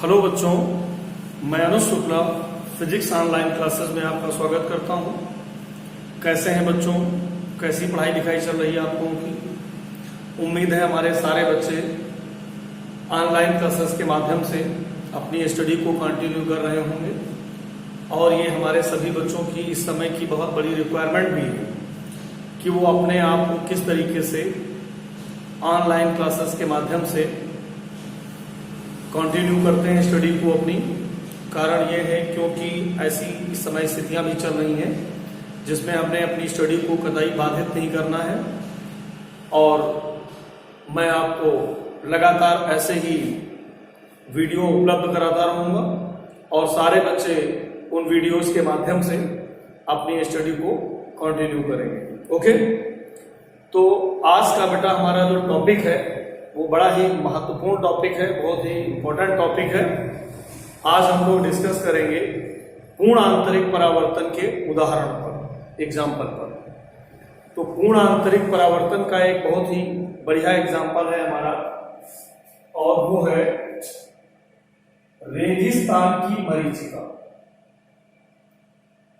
Hello बच्चों, मैं अनुज Shukla physics online classes में आपका स्वागत करता हूं। कैसे हैं बच्चों? कैसी पढ़ाई लिखाई चल रही है आप लोगों की? उम्मीद है हमारे सारे बच्चे ऑनलाइन क्लासेस के माध्यम से अपनी स्टडी को कंटिन्यू कर रहे होंगे और ये हमारे सभी बच्चों की इस समय की बहुत बड़ी रिक्वायरमेंट भी है कि वो अपने आप को किस तरीके से ऑनलाइन क्लासेस के माध्यम से कंटिन्यू करते हैं स्टडी को अपनी। कारण ये है क्योंकि ऐसी इस समय स्थितियां भी चल रही हैं जिसमें हमने अपनी स्टडी को कतई बाधित नहीं करना है और मैं आपको लगातार ऐसे ही वीडियो उपलब्ध कराता रहूँगा और सारे बच्चे उन वीडियोस के माध्यम से अपनी स्टडी को कंटिन्यू करेंगे। ओके, तो आज का बेटा हमारा जो टॉपिक है वो बड़ा ही महत्वपूर्ण टॉपिक है, बहुत ही इंपॉर्टेंट टॉपिक है। आज हम लोग डिस्कस करेंगे पूर्ण आंतरिक परावर्तन के उदाहरण पर, एग्जाम्पल पर। तो पूर्ण आंतरिक परावर्तन का एक बहुत ही बढ़िया एग्जाम्पल है हमारा और वो है रेगिस्तान की मरीचिका।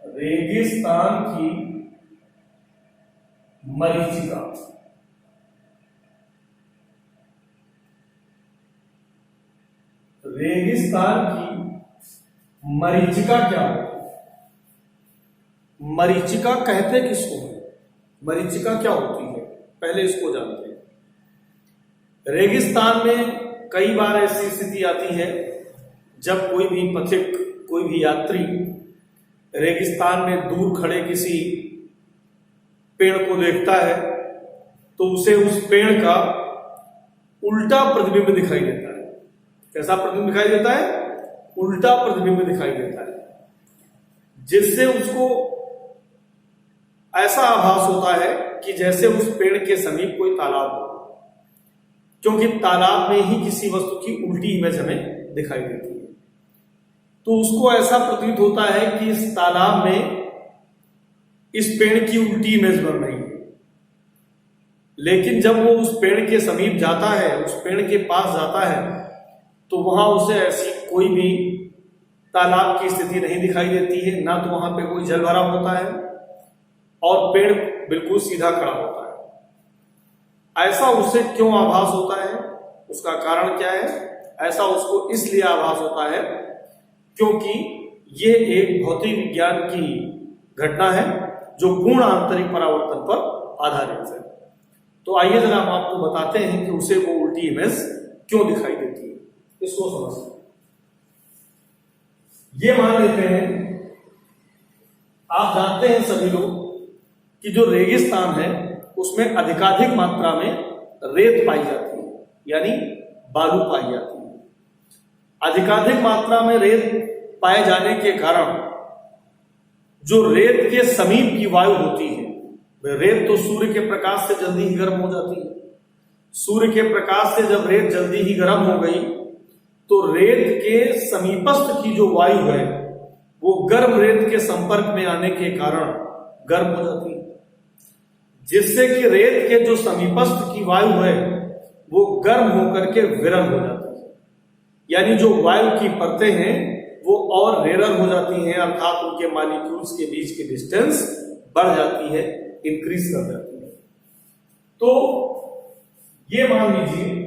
रेगिस्तान की मरीचिका। रेगिस्तान की मरीचिका क्या है? मरीचिका कहते किसको है? मरीचिका क्या होती है, पहले इसको जानते हैं। रेगिस्तान में कई बार ऐसी स्थिति आती है जब कोई भी पथिक, कोई भी यात्री रेगिस्तान में दूर खड़े किसी पेड़ को देखता है तो उसे उस पेड़ का उल्टा प्रतिबिंब दिखाई देता है। कैसा प्रतिबिंब दिखाई देता है? उल्टा प्रतिबिंब दिखाई देता है, जिससे उसको ऐसा आभास होता है कि जैसे उस पेड़ के समीप कोई तालाब हो, क्योंकि तालाब में ही किसी वस्तु की उल्टी इमेज हमें दिखाई देती है। तो उसको ऐसा प्रतीत होता है कि इस तालाब में इस पेड़ की उल्टी इमेज बन रही है। लेकिन जब वो उस पेड़ के समीप जाता है, उस पेड़ के पास जाता है, तो वहां उसे ऐसी कोई भी तालाब की स्थिति नहीं दिखाई देती है, ना तो वहां पे कोई जल भरा होता है और पेड़ बिल्कुल सीधा खड़ा होता है। ऐसा उसे क्यों आभास होता है, उसका कारण क्या है? ऐसा उसको इसलिए आभास होता है क्योंकि ये एक भौतिक विज्ञान की घटना है जो पूर्ण आंतरिक परावर्तन पर आधारित है। तो आइए जरा हम आपको बताते हैं कि उसे वो उल्टी इमेज क्यों दिखाई देती है, इसको समझते हैं। ये मान लेते हैं, आप जानते हैं सभी लोग कि जो रेगिस्तान है उसमें अधिकाधिक मात्रा में रेत पाई जाती है, यानी बालू पाई जाती है। अधिकाधिक मात्रा में रेत पाए जाने के कारण जो रेत के समीप की वायु होती है, रेत तो सूर्य के प्रकाश से जल्दी ही गर्म हो जाती है। सूर्य के प्रकाश से जब रेत जल्दी ही गर्म हो गई तो रेत के समीपस्थ की जो वायु है वो गर्म रेत के संपर्क में आने के कारण गर्म हो जाती है, जिससे कि रेत के जो समीपस्थ की वायु है वो गर्म होकर के विरल हो जाती है। यानी जो वायु की परतें हैं वो और रेरल हो जाती हैं, अर्थात उनके मॉलिक्यूल्स के बीच की डिस्टेंस बढ़ जाती है, इंक्रीज कर जाती है। तो ये मान लीजिए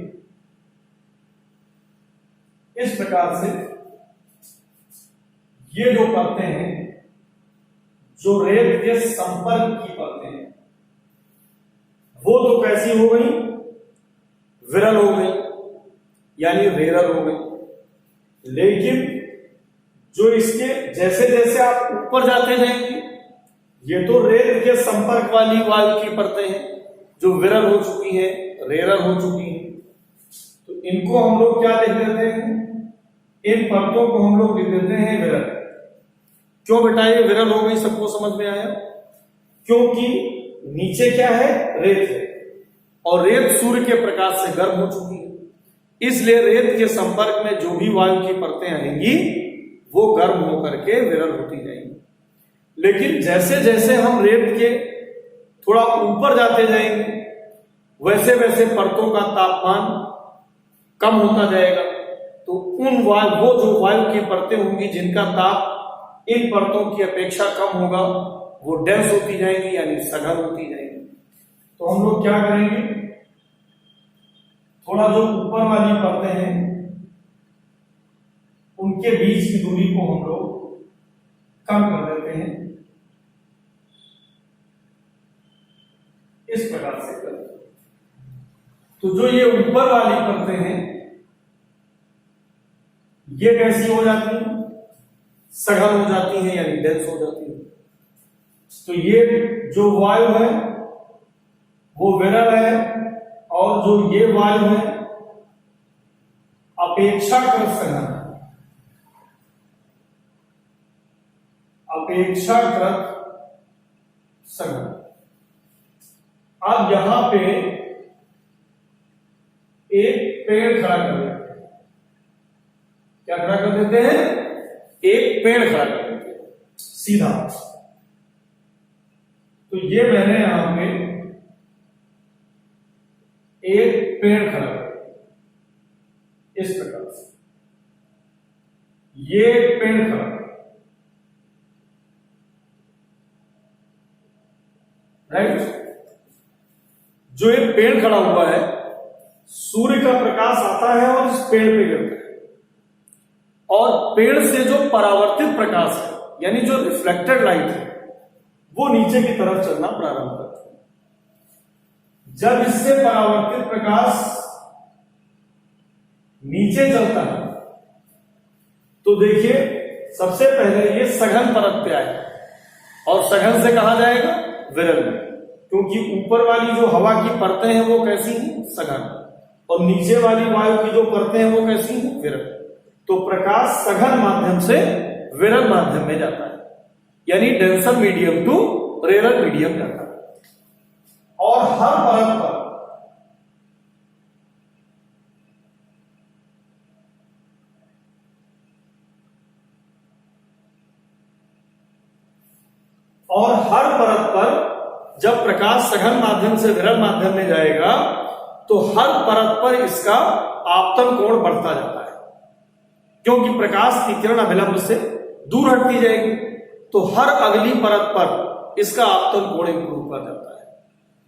इस प्रकार से ये जो परतें हैं, जो रेत के संपर्क की परतें हैं, वो तो कैसी हो गई? विरल हो गई, यानी रेरल हो गई। लेकिन जो इसके जैसे जैसे आप ऊपर जाते जाएंगे, ये तो रेत के संपर्क वाली वायु की परतें हैं जो विरल हो चुकी हैं, रेरल हो चुकी हैं। तो इनको हम लोग क्या लिख देते हैं? इन परतों को हम लोग लिख देते हैं विरल। क्यों बेटा ये विरल हो गई, सबको समझ में आया? क्योंकि नीचे क्या है? रेत है और रेत सूर्य के प्रकाश से गर्म हो चुकी है, इसलिए रेत के संपर्क में जो भी वायु की परतें आएंगी वो गर्म होकर के विरल होती जाएंगी। लेकिन जैसे जैसे हम रेत के थोड़ा ऊपर जाते जाएंगे वैसे वैसे परतों का तापमान कम होता जाएगा, तो वो जो वायु की परतें होंगी जिनका ताप इन परतों की अपेक्षा कम होगा, वो डेंस होती जाएंगी यानी सघन होती जाएंगी। तो हम लोग क्या करेंगे, थोड़ा जो ऊपर वाली परतें हैं उनके बीच की दूरी को हम लोग कम कर देते हैं, इस प्रकार से करते हैं। तो जो ये ऊपर वाली परतें हैं ये कैसी हो जाती हैं, सघन हो जाती हैं यानी डेंस हो जाती है। तो ये जो वायु है वो विरल है और जो ये वायु है अपेक्षाकृत सघन, अपेक्षाकृत सघन। अब यहां पे एक पेड़ खड़ा कर देते हैं, क्या खड़ा कर देते हैं, एक पेड़ खड़ा कर देते हैं सीधा। तो ये मैंने यहां पे एक पेड़ खड़ा कर दिया इस प्रकार से, ये पेड़ खड़ा, राइट। जो ये पेड़ खड़ा हुआ है, सूर्य का प्रकाश आता है और इस पेड़ पे गिरता है, और पेड़ से जो परावर्तित प्रकाश है यानी जो रिफ्लेक्टेड लाइट है वो नीचे की तरफ चलना प्रारंभ करता है। जब इससे परावर्तित प्रकाश नीचे चलता है तो देखिए सबसे पहले ये सघन परत पे आएगा, और सघन से कहा जाएगा विरल में, क्योंकि ऊपर वाली जो हवा की परतें हैं वो कैसी हैं, सघन, और नीचे वाली वायु की जो परतें हैं वो कैसी हैं, विरल। तो प्रकाश सघन माध्यम से विरल माध्यम में जाता है, यानी denser medium to rarer medium जाता है। और हर परत पर जब प्रकाश सघन माध्यम से विरल माध्यम में जाएगा तो हर परत पर इसका आपतन कोण बढ़ता जाता है, क्योंकि प्रकाश की किरण अभिलंब से दूर हटती जाएगी, तो हर अगली परत पर इसका आपतन कोण इंप्रूव कर जाता है।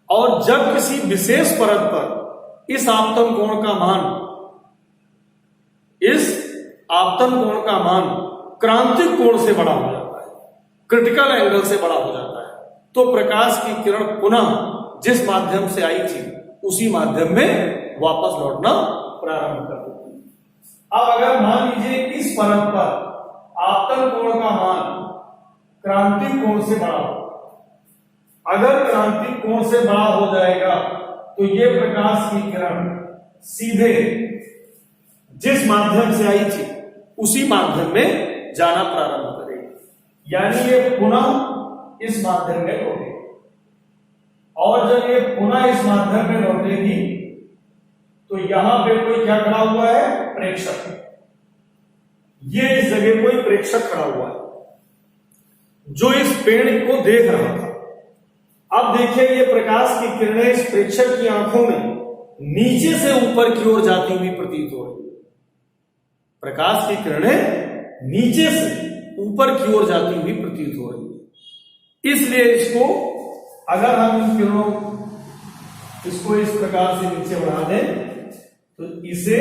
और जब किसी विशेष परत पर इस आपतन कोण का मान क्रांतिक कोण से बड़ा हो जाता है, क्रिटिकल एंगल से बड़ा हो जाता है, तो प्रकाश की किरण पुनः जिस माध्यम से आई थी उसी माध्यम में वापस लौटना प्रारंभ कर देती है। अब अगर मान लीजिए इस परत पर आपतन कोण का मान क्रांतिक कोण से बड़ा हो, अगर क्रांतिक कोण से बड़ा हो जाएगा तो ये प्रकाश की किरण सीधे जिस माध्यम से आई थी उसी माध्यम में जाना प्रारंभ करेगी, यानी ये पुनः इस माध्यम में लौटेगी। और जब ये पुनः इस माध्यम में लौटेगी तो यहां पे कोई क्या खड़ा हुआ है, प्रेक्षक। ये इस जगह कोई प्रेक्षक खड़ा हुआ है जो इस पेड़ को देख रहा था। अब देखिए ये प्रकाश की किरणें इस प्रेक्षक की आंखों में नीचे से ऊपर की ओर जाती हुई प्रतीत हो रही है। प्रकाश की किरणें नीचे से ऊपर की ओर जाती हुई प्रतीत हो रही है, इसलिए इसको अगर हम इन किरणों इसको इस प्रकार से नीचे बढ़ा दें तो इसे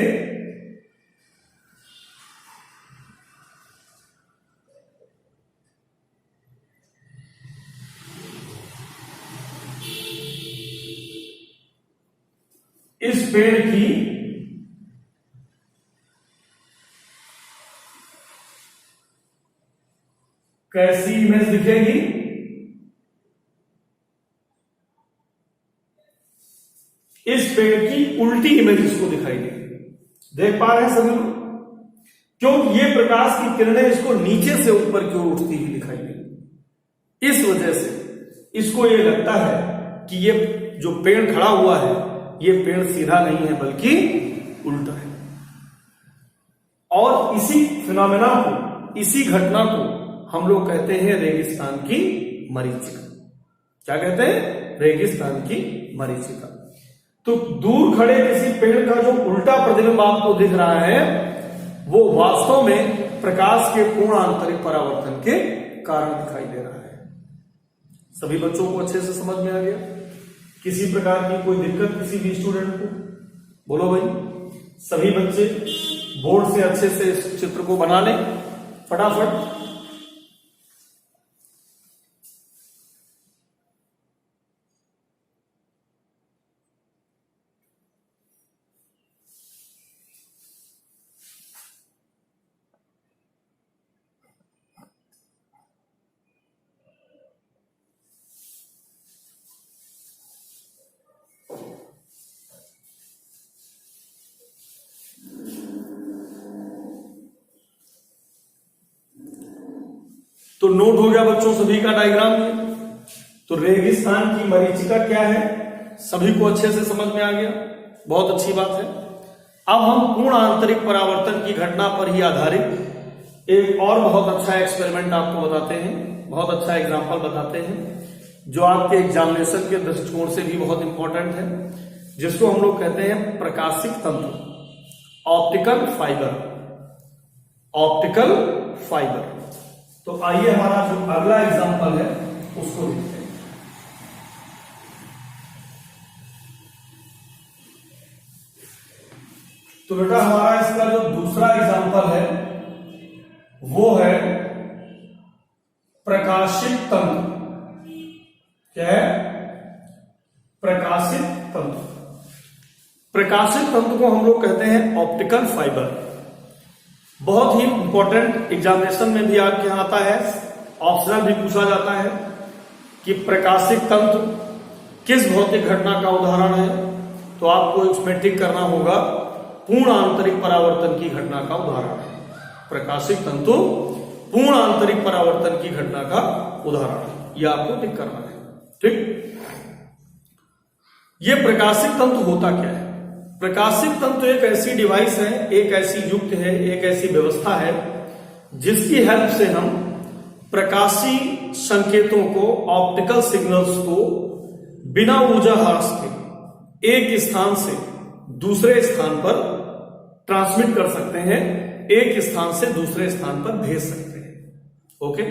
इस पेड़ की कैसी इमेज दिखेगी, इस पेड़ की उल्टी इमेज इसको दिखाई देगी। देख पा रहे हैं सभी लोग, क्योंकि ये प्रकाश की किरणें इसको नीचे से ऊपर की ओर उठती हुई दिखाई देगी। इस वजह से इसको ये लगता है कि ये जो पेड़ खड़ा हुआ है ये पेड़ सीधा नहीं है बल्कि उल्टा है। और इसी फिनोमेना को, इसी घटना को हम लोग कहते हैं रेगिस्तान की मरीचिका। क्या कहते हैं, रेगिस्तान की मरीचिका। तो दूर खड़े किसी पेड़ का जो उल्टा प्रतिबिंब आपको दिख रहा है वो वास्तव में प्रकाश के पूर्ण आंतरिक परावर्तन के कारण दिखाई दे रहा है। सभी बच्चों को अच्छे से समझ में आ गया? किसी प्रकार की कोई दिक्कत किसी भी स्टूडेंट को? बोलो भाई, सभी बच्चे बोर्ड से अच्छे से इस चित्र को बना लें फटाफट। तो नोट हो गया बच्चों सभी का डायग्राम में। तो रेगिस्तान की मरीचिका क्या है सभी को अच्छे से समझ में आ गया, बहुत अच्छी बात है। अब हम पूर्ण आंतरिक परावर्तन की घटना पर ही आधारित एक और बहुत अच्छा एक्सपेरिमेंट आपको बताते हैं, बहुत अच्छा एग्जाम्पल बताते हैं जो आपके एग्जामिनेशन के दृष्टिकोण से भी बहुत इंपॉर्टेंट है, जिसको हम लोग कहते हैं प्रकाशिक तंतु, ऑप्टिकल फाइबर। Optical fibre. तो आइए हमारा जो अगला एग्जाम्पल है उसको देखते हैं। तो बेटा हमारा इसका जो दूसरा एग्जाम्पल है वो है प्रकाशित तंतु। क्या है? प्रकाशित तंतु। प्रकाशित तंतु को हम लोग कहते हैं ऑप्टिकल फाइबर। बहुत ही इंपॉर्टेंट एग्जामिनेशन में भी आपके यहां आता है, ऑप्शनल भी पूछा जाता है कि प्रकाशित तंतु किस भौतिक घटना का उदाहरण है। तो आपको इसमें टिक करना होगा पूर्ण आंतरिक परावर्तन की घटना का उदाहरण है। प्रकाशित तंतु पूर्ण आंतरिक परावर्तन की घटना का उदाहरण है, यह आपको टिक करना है। ठीक, ये प्रकाशित तंतु होता क्या है? प्रकाशित तंतु एक ऐसी डिवाइस है, एक ऐसी युक्त है, एक ऐसी व्यवस्था है जिसकी हेल्प से हम प्रकाशी संकेतों को, ऑप्टिकल सिग्नल्स को बिना ऊर्जा ह्रास के एक स्थान से दूसरे स्थान पर ट्रांसमिट कर सकते हैं, एक स्थान से दूसरे स्थान पर भेज सकते हैं। ओके,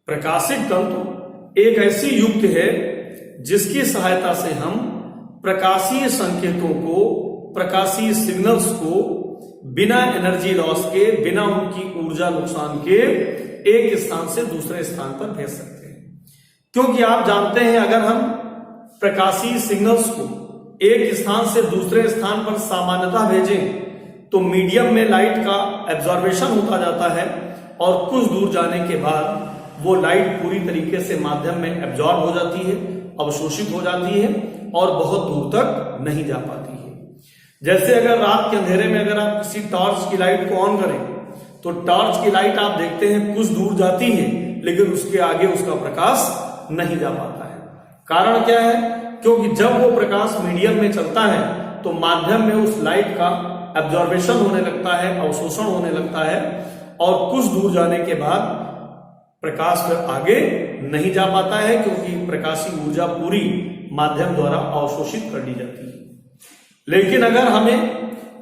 प्रकाशित तंतु एक ऐसी युक्त है जिसकी सहायता से हम प्रकाशीय संकेतों को, प्रकाशीय सिग्नल्स को बिना एनर्जी लॉस के, बिना उनकी ऊर्जा नुकसान के एक स्थान से दूसरे स्थान पर भेज सकते हैं। क्योंकि आप जानते हैं अगर हम प्रकाशीय सिग्नल्स को एक स्थान से दूसरे स्थान पर सामान्यतः भेजें तो मीडियम में लाइट का एब्जॉर्बेशन होता जाता है और कुछ दूर जाने के बाद वो लाइट पूरी तरीके से माध्यम में एब्जॉर्ब हो जाती है, अवशोषित हो जाती है और बहुत दूर तक नहीं जा पाती है। जैसे अगर रात के अंधेरे में अगर आप किसी टॉर्च की लाइट को ऑन करें तो टॉर्च की लाइट आप देखते हैं कुछ दूर जाती है लेकिन उसके आगे उसका प्रकाश नहीं जा पाता है। कारण क्या है? क्योंकि जब वो प्रकाश मीडियम में चलता है तो माध्यम में उस लाइट का एब्जॉर्बेशन होने लगता है, अवशोषण होने लगता है और कुछ दूर जाने के बाद प्रकाश फिर आगे नहीं जा पाता है क्योंकि प्रकाशीय ऊर्जा पूरी माध्यम द्वारा अवशोषित कर ली जाती है। लेकिन अगर हमें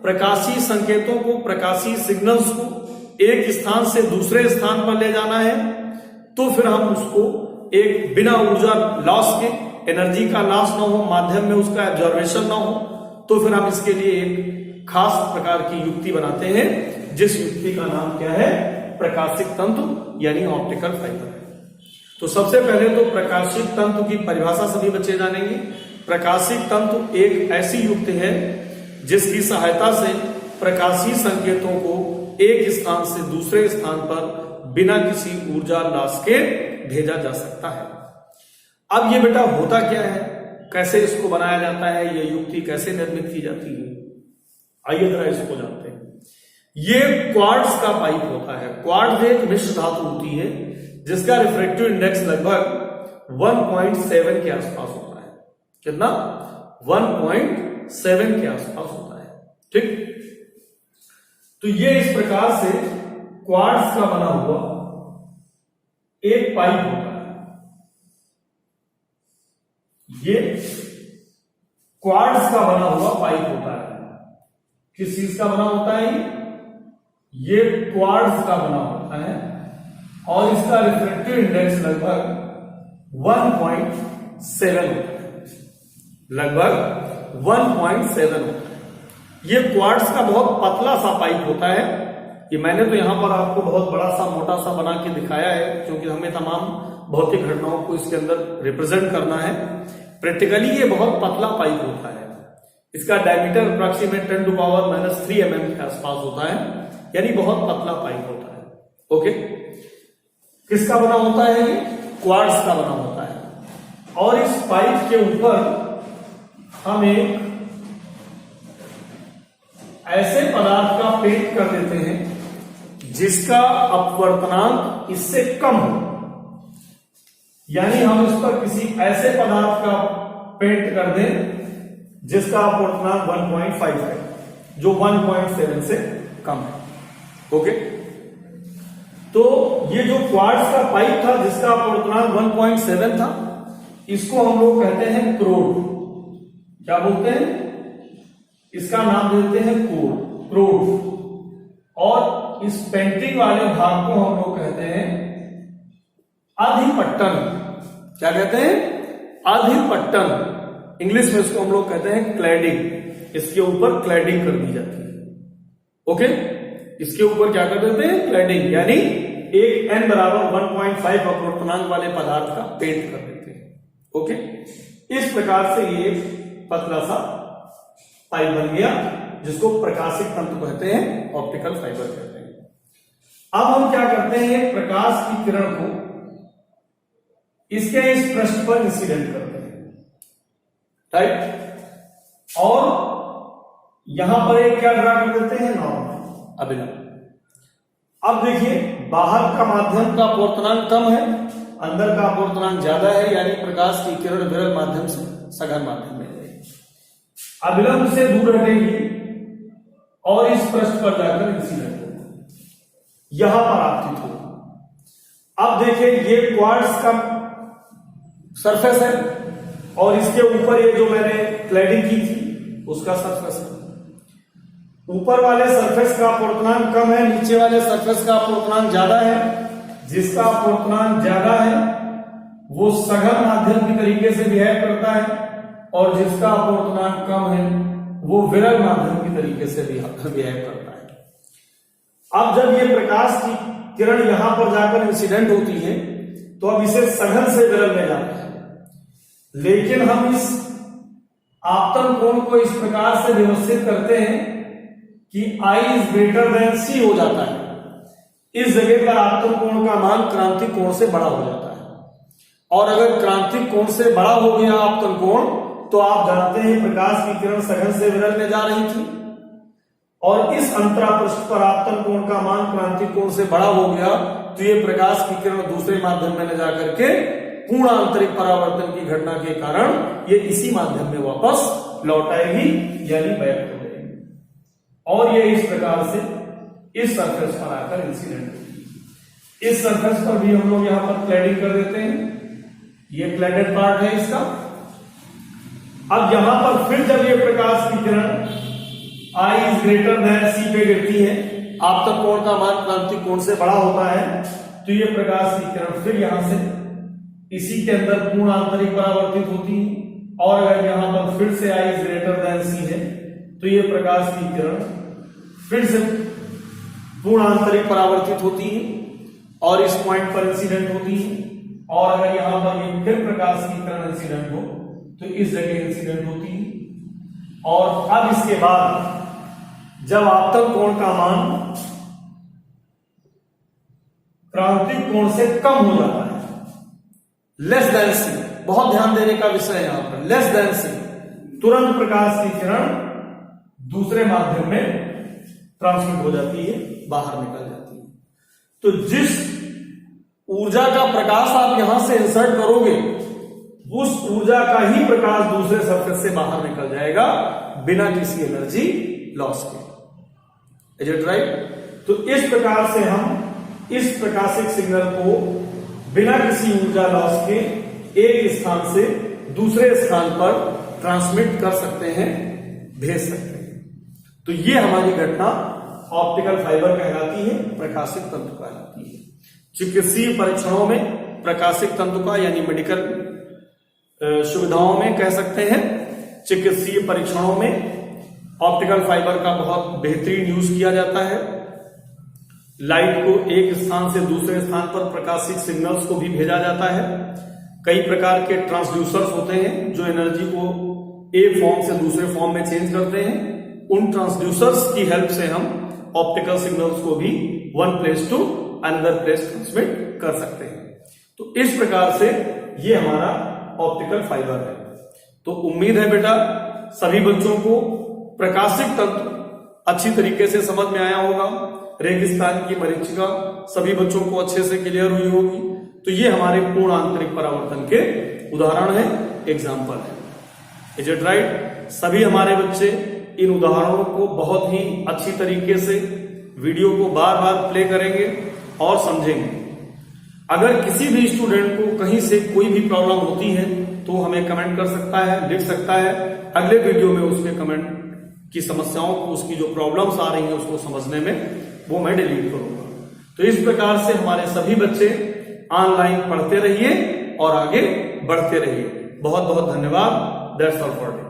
प्रकाशीय संकेतों को, प्रकाशीय सिग्नल्स को एक स्थान से दूसरे स्थान पर ले जाना है तो फिर हम उसको एक बिना ऊर्जा लॉस के, एनर्जी का लॉस ना हो, माध्यम में उसका एब्जॉर्बेशन ना हो, तो फिर हम इसके लिए एक खास प्रकार की युक्ति बनाते हैं जिस युक्ति का नाम क्या है? प्रकाशित तंतु यानी ऑप्टिकल फाइबर है। तो सबसे पहले तो प्रकाशित तंतु की परिभाषा सभी बच्चे जानेंगे। प्रकाशित तंतु एक ऐसी युक्ति है जिसकी सहायता से प्रकाशीय संकेतों को एक स्थान से दूसरे स्थान पर बिना किसी ऊर्जा लॉस के भेजा जा सकता है। अब ये बेटा होता क्या है, कैसे इसको बनाया जाता है, ये युक्ति कैसे निर्मित की जाती है, आइए जरा इसको जानते हैं। ये क्वार्ट्ज का पाइप होता है। क्वार्ट्ज एक मिश्र धातु होती है जिसका रिफ्रैक्टिव इंडेक्स लगभग 1.7 के आसपास होता है। कितना? 1.7 के आसपास होता है। ठीक, तो ये इस प्रकार से क्वार्ट्ज का बना हुआ एक पाइप होता है। ये क्वार्ट्ज का बना हुआ पाइप होता है। किस चीज का बना होता है? ये क्वार्ट्ज का बना होता है और इसका रिफ्रैक्टिव इंडेक्स लगभग 1.7 होता है, लगभग 1.7 होता है। ये क्वार्ट्ज का बहुत पतला सा पाइप होता है। ये मैंने तो यहां पर आपको बहुत बड़ा सा मोटा सा बना के दिखाया है, क्योंकि हमें तमाम भौतिक घटनाओं को इसके अंदर रिप्रेजेंट करना है। प्रैक्टिकली ये बहुत पतला पाइप होता है। इसका डायमीटर अप्रॉक्सीमेट 10⁻³ mm के आसपास होता है, यानी बहुत पतला पाइप होता है। ओके, किसका बना होता है? ये क्वार्ट्ज का बना होता है। और इस पाइप के ऊपर हम एक ऐसे पदार्थ का पेंट कर देते हैं जिसका अपवर्तनांक इससे कम हो, यानी हम इस पर किसी ऐसे पदार्थ का पेंट कर दें जिसका अपवर्तनांक 1.5 है, जो 1.7 से कम है। ओके, तो ये जो क्वार्ट्ज का पाइप था जिसका अपवर्तनांक 1.7 था, इसको हम लोग कहते हैं क्रोड। क्या बोलते हैं? इसका नाम देते हैं क्रोड। और इस पेंटिंग वाले भाग को हम लोग कहते हैं अधिपट्टन। क्या कहते हैं? अधिपट्टन। इंग्लिश में इसको हम लोग कहते हैं क्लैडिंग। इसके ऊपर क्लैडिंग कर दी जाती है। ओके, इसके ऊपर क्या कर देते हैं? क्लैडिंग, यानी एक n बराबर 1.5 अपवर्तनांक वाले पदार्थ का पेंट कर देते हैं। ओके, इस प्रकार से ये पतला सा पाइप बन गया जिसको प्रकाशिक तंतु कहते हैं, ऑप्टिकल फाइबर कहते हैं। अब हम क्या करते हैं? प्रकाश की किरण को इसके इस पृष्ठ पर इंसिडेंट करते हैं, राइट? और यहां पर एक क्या ड्रा कर देते हैं? नॉर्मल, अभिलंब। अब देखिए, बाहर का माध्यम का अपवर्तनांक कम है, अंदर का अपवर्तनांक ज्यादा है, यानी प्रकाश की किरण विरल माध्यम से सघन माध्यम में जाएगी, अभिलंब से दूर हटेगी और इस पृष्ठ पर जाकर इंसिडेंट होगी, यहां पर आपतित होगी। अब देखिए, ये क्वार्ट्ज का सरफेस है और इसके ऊपर ये जो मैंने क्लैडिंग की थी उसका सरफेस है। ऊपर वाले सरफेस का अपवर्तनांक कम है, नीचे वाले सरफेस का अपवर्तनांक ज्यादा है। जिसका अपवर्तनांक ज्यादा है वो सघन माध्यम की तरीके से बिहेव करता है, और जिसका अपवर्तनांक कम है वो विरल माध्यम की तरीके से बिहेव करता है। अब जब ये प्रकाश की किरण यहां पर जाकर इंसिडेंट होती है तो अब इसे सघन से विरल में जाता है, लेकिन हम इस आपतन कोण को इस प्रकार से व्यवस्थित करते हैं कि I is greater than C हो जाता है। इस जगह पर आपतन कोण का मान क्रांतिक कोण से बड़ा हो जाता है, और अगर क्रांतिक कोण से बड़ा हो गया आपतन कोण, तो आप जानते हैं प्रकाश की किरण सघन से विरल में जा रही थी, और इस अंतरापृष्ठ पर आपतन कोण का मान क्रांतिक कोण से बड़ा हो गया, तो ये प्रकाश की किरण दूसरे माध्यम में ले जाकर के पूर्ण आंतरिक परावर्तन की घटना के कारण ये इसी माध्यम में वापस लौट आएगी, यानी बैक हो जाएगी, और ये इस प्रकार से इस सरफेस पर आकर इंसिडेंट होगी। इस सरफेस पर भी हम लोग यहां पर क्लैडिंग कर देते हैं, ये क्लैडेड पार्ट है इसका। अब यहां पर फिर जब ये प्रकाश की किरण I is greater than C पे गिरती है, आपतन कोण का मान क्रांतिक कोण से बड़ा होता है, तो ये प्रकाश की किरण फिर यहां से इसी के अंदर पूर्ण आंतरिक परावर्तित होती है, और अगर यहां पर फिर से I is greater than C है तो ये प्रकाश की किरण फिर से पूर्ण आंतरिक परावर्तित होती है और इस पॉइंट पर इंसिडेंट होती है, और अगर यहां पर ये फिर प्रकाश की किरण इंसिडेंट हो तो इस जगह इंसिडेंट होती है। और अब इसके बाद जब आपतन कोण का मान क्रांतिक कोण से कम हो जाता है, लेस देन C, बहुत ध्यान देने का विषय है यहां पर, लेस देन C, तुरंत प्रकाश की किरण दूसरे माध्यम में ट्रांसमिट हो जाती है, बाहर निकल जाती है। तो जिस ऊर्जा का प्रकाश आप यहां से इंसर्ट करोगे, उस ऊर्जा का ही प्रकाश दूसरे सरफेस से बाहर निकल जाएगा बिना किसी एनर्जी लॉस के। Is it right? तो इस प्रकार से हम इस प्रकाशिक सिग्नल को बिना किसी ऊर्जा लॉस के एक स्थान से दूसरे स्थान पर ट्रांसमिट कर सकते हैं, भेज सकते हैं। तो ये हमारी घटना ऑप्टिकल फाइबर कहलाती है, प्रकाशिक तंतु कहलाती है। चिकित्सीय परीक्षणों में प्रकाशिक तंतु का यानी मेडिकल सुविधाओं में कह सकते हैं, चिकित्सीय परीक्षणों में ऑप्टिकल फाइबर का बहुत बेहतरीन यूज किया जाता है। लाइट को एक स्थान से दूसरे स्थान पर प्रकाशिक सिग्नल्स को भी भेजा जाता है। कई प्रकार के ट्रांसड्यूसर्स होते हैं जो एनर्जी को एक फॉर्म से दूसरे फॉर्म में चेंज करते हैं। उन ट्रांसड्यूसर्स की हेल्प से हम ऑप्टिकल सिग्नल्स को भी one place to another place transmit कर सकते हैं। तो इस प्रकार से ये हमारा ऑप्टिकल फाइबर है। तो उम्मीद है बेटा सभी बच्चों को प्रकाशिक तंतु अच्छी तरीके से समझ में आया होगा। रेगिस्तान की मरीचिका सभी बच्चों को अच्छे से क्लियर हुई होगी। तो ये हमारे पूर्ण आंतरिक परावर्तन के उदाहरण है, एग्जाम्पल है। Is it right? सभी हमारे बच्चे इन उदाहरणों को बहुत ही अच्छी तरीके से वीडियो को बार बार प्ले करेंगे और समझेंगे। अगर किसी भी स्टूडेंट को कहीं से कोई भी प्रॉब्लम होती है तो हमें कमेंट कर सकता है, लिख सकता है। अगले वीडियो में उसके कमेंट की समस्याओं को, उसकी जो प्रॉब्लम्स आ रही हैं उसको समझने में वो मैं डिलीट करूंगा। तो इस प्रकार से हमारे सभी बच्चे ऑनलाइन पढ़ते रहिए और आगे बढ़ते रहिए। बहुत बहुत धन्यवाद। That's all for today.